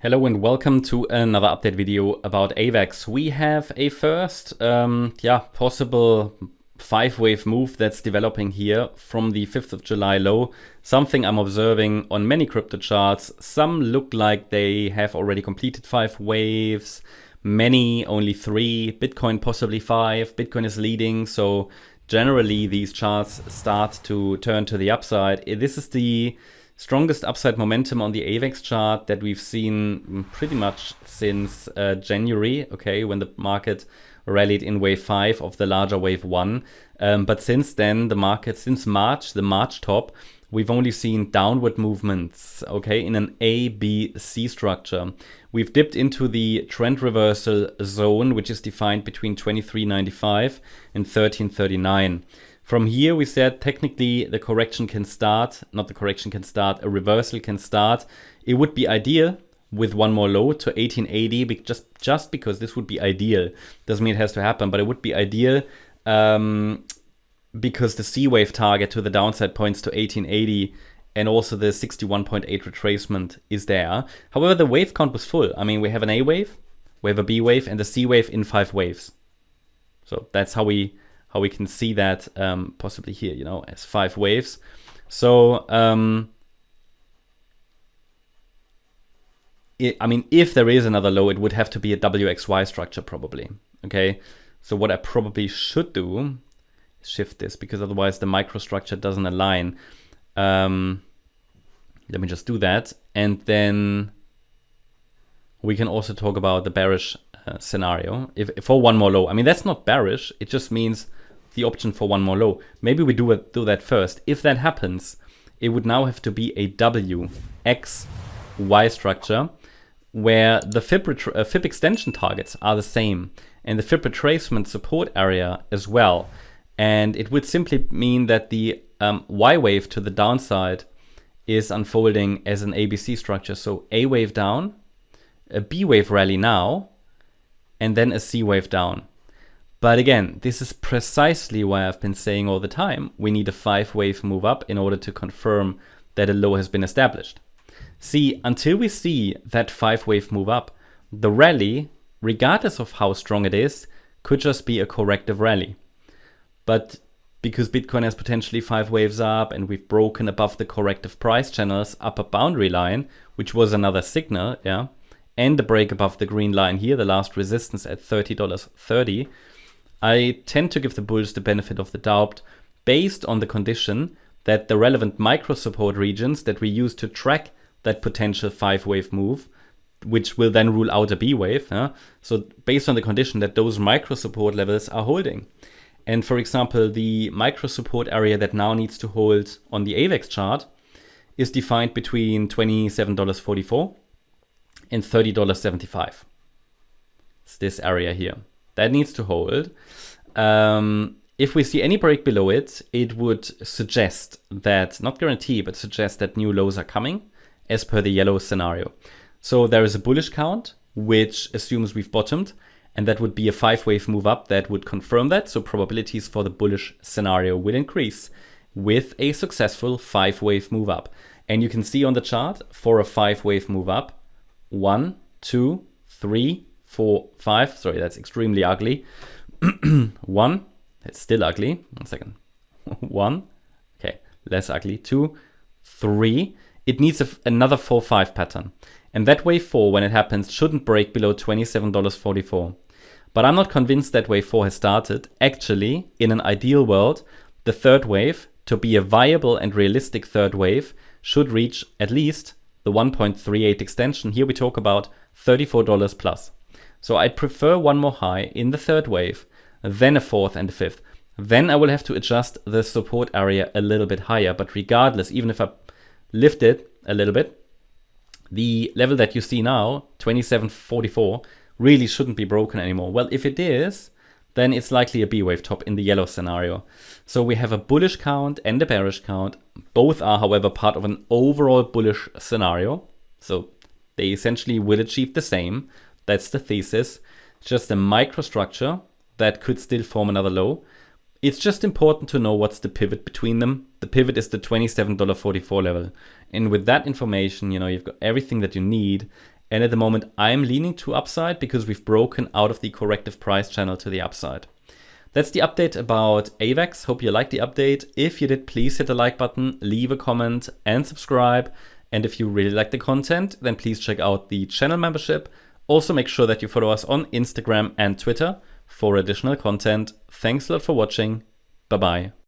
Hello and welcome to another update video about AVAX. We have a first possible 5-wave move that's developing here from the 5th of July low. Something I'm observing on many crypto charts. Some look like they have already completed 5 waves, many only 3, Bitcoin possibly 5. Bitcoin is leading, so generally these charts start to turn to the upside. This is the strongest upside momentum on the AVAX chart that we've seen pretty much since January, okay, when the market rallied in wave 5 of the larger wave 1. But since then, since March, the March top, we've only seen downward movements, okay, in an A, B, C structure. We've dipped into the trend reversal zone, which is defined between 23.95 and 13.39. From here, we said technically the correction can start, not the correction can start, a reversal can start. It would be ideal with one more low to 1880, just because this would be ideal. Doesn't mean it has to happen, but it would be ideal because the C wave target to the downside points to 1880 and also the 61.8 retracement is there. However, the wave count was full. I mean, we have an A wave, we have a B wave, and the C wave in 5 waves. So that's how we can see that possibly here, you know, as 5 waves. So, I mean, if there is another low, it would have to be a WXY structure probably, okay? So what I probably should do is shift this, because otherwise the microstructure doesn't align. Let me just do that. And then we can also talk about the bearish scenario. If for one more low, I mean, that's not bearish. It just means the option for one more low. Maybe we do that first. If that happens, it would now have to be a WXY structure where the Fib extension targets are the same and the Fib retracement support area as well. And it would simply mean that the Y wave to the downside is unfolding as an ABC structure. So A wave down, a B wave rally now, and then a C wave down. But again, this is precisely why I've been saying all the time, we need a 5-wave move up in order to confirm that a low has been established. See, until we see that 5-wave move up, the rally, regardless of how strong it is, could just be a corrective rally. But because Bitcoin has potentially 5 waves up and we've broken above the corrective price channels upper boundary line, which was another signal, yeah, and the break above the green line here, the last resistance at $30.30, I tend to give the bulls the benefit of the doubt based on the condition that the relevant micro support regions that we use to track that potential 5-wave move, which will then rule out a B wave. So based on the condition that those micro support levels are holding. And for example, the micro support area that now needs to hold on the AVAX chart is defined between $27.44 and $30.75. It's this area here. That needs to hold. If we see any break below it, it would suggest that, not guarantee, but suggest that new lows are coming as per the yellow scenario. So there is a bullish count, which assumes we've bottomed, and that would be a 5-wave move up that would confirm that. So probabilities for the bullish scenario will increase with a successful 5-wave move up. And you can see on the chart for a 5-wave move up, 1, 2, 3, 4, 5. Sorry, that's extremely ugly. 1, that's still ugly. 1 second. 1, okay, less ugly. 2, 3. It needs another 4-5 pattern. And that wave 4, when it happens, shouldn't break below $27.44. But I'm not convinced that wave 4 has started. Actually, in an ideal world, the third wave, to be a viable and realistic third wave, should reach at least the 1.38 extension. Here we talk about $34 plus. So I'd prefer one more high in the third wave, then a fourth and a fifth. Then I will have to adjust the support area a little bit higher. But regardless, even if I lift it a little bit, the level that you see now, 27.44, really shouldn't be broken anymore. Well, if it is, then it's likely a B wave top in the yellow scenario. So we have a bullish count and a bearish count. Both are, however, part of an overall bullish scenario. So they essentially will achieve the same. That's the thesis. It's just a microstructure that could still form another low. It's just important to know what's the pivot between them. The pivot is the $27.44 level. And with that information, you know, you've got everything that you need. And at the moment, I'm leaning to upside because we've broken out of the corrective price channel to the upside. That's the update about AVAX. Hope you liked the update. If you did, please hit the like button, leave a comment and subscribe. And if you really like the content, then please check out the channel membership. Also make sure that you follow us on Instagram and Twitter for additional content. Thanks a lot for watching. Bye-bye.